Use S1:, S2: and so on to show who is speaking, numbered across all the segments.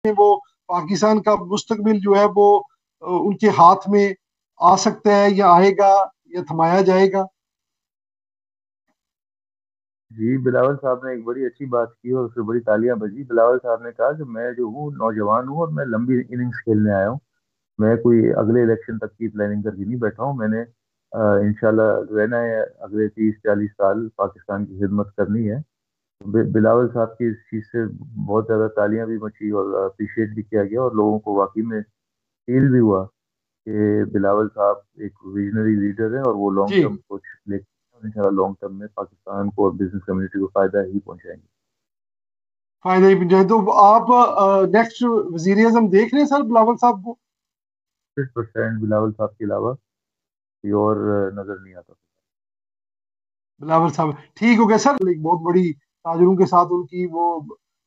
S1: وہ پاکستان کا مستقبل جو ہے وہ ان کے ہاتھ میں آ سکتا ہے یا آئے گا یا تھمایا جائے گا؟
S2: جی، بلاول صاحب نے ایک بڑی اچھی بات کی اور اس سے بڑی تالیاں بجی۔ بلاول صاحب نے کہا کہ میں جو ہوں نوجوان ہوں اور میں لمبی اننگز کھیلنے آیا ہوں، میں کوئی اگلے الیکشن تک کی پلاننگ کر کے نہیں بیٹھا ہوں، میں نے انشاءاللہ رہنا ہے اگلے 30 40 سال پاکستان کی خدمت کرنی ہے۔ بلاول صاحب کی اس چیز سے بہت زیادہ تالیاں بھی مچی اور اپریشیٹ بھی کیا گیا، اور لوگوں کو واقعی میں فیل بھی ہوا کہ بلاول صاحب ایک ویژنری لیڈر ہیں اور وہ لانگ
S1: جی،
S2: ٹرم سوچ لے کے ان شاء اللہ لانگ ٹرم میں پاکستان کو اور بزنس کمیونٹی کو فائدہ ہی پہنچائیں گے۔
S1: فائدہ ہی پہنچائے تو آپ نیکسٹ وزیر اعظم دیکھ رہے ہیں سر بلاول صاحب کو؟
S2: 100% بلاول صاحب کے علاوہ کوئی اور نظر نہیں آتا۔
S1: بلاول صاحب ٹھیک ہو گیا سر، ایک بہت بڑی تاجروں کے ساتھ ان کی وہ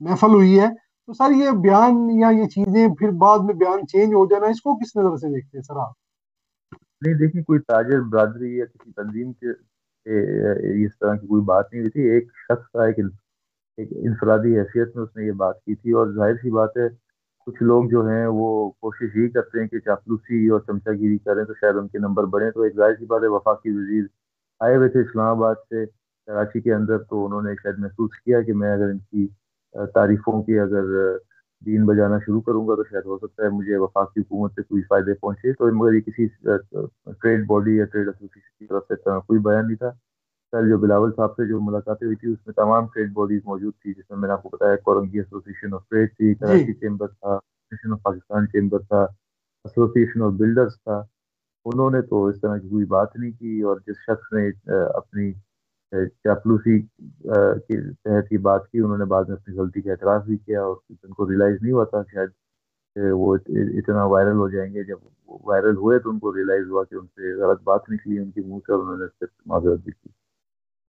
S1: محفل ہوئی ہے، تو سر یہ بیان یا یہ چیزیں پھر بعد میں بیان چینج ہو جانا، اس کو کس نظر سے دیکھتے ہیں سر آپ؟
S2: نہیں دیکھیں، کوئی تاجر برادری یا کسی تنظیم کے اس طرح کی کوئی بات نہیں ہوئی تھی، ایک شخص کا ایک انفرادی حیثیت میں اس نے یہ بات کی تھی، اور ظاہر سی بات ہے کچھ لوگ جو ہیں وہ کوشش یہی کرتے ہیں کہ چاپلوسی اور چمچا گیری کریں تو شاید ان کے نمبر بڑھیں، تو ایک ظاہر سی بات ہے وفاقی وزیر آئے ہوئے تھے اسلام آباد سے کراچی کے اندر، تو انہوں نے شاید محسوس کیا کہ میں اگر ان کی تعریفوں کی اگر دین بجانا شروع کروں گا تو شاید ہو سکتا ہے مجھے وفاقی حکومت سے کوئی فائدے پہنچے، تو مگر یہ کسی ٹریڈ باڈی یا ٹریڈ ایسوسیشن کی طرف سے کوئی بیان نہیں تھا۔ کل جو بلاول صاحب سے جو ملاقاتیں ہوئی تھی اس میں تمام ٹریڈ باڈیز موجود تھی، جس میں میں نے آپ کو بتایا کورنگی ایسوسیشن آف ٹریڈ تھی،
S1: جی،
S2: کراچی چیمبر تھا، ایسوسیشن آف پاکستان چیمبر تھا، ایسوسیشن آف بلڈرز تھا۔ انہوں نے تو اس طرح کی کوئی بات نہیں کی، اور جس شخص نے اپنی چاپلوسی کے تحت یہ بات کی انہوں نے بعد میں اپنی غلطی کا اعتراف بھی کیا، اور ان کو ریلائز نہیں ہوا تھا شاید کہ وہ اتنا وائرل ہو جائیں گے، جب وہ وائرل ہوئے تو ان کو ریلائز ہوا کہ ان سے غلط بات نکلی ان کے منہ سے، اور انہوں نے اس سے معذرت بھی کی۔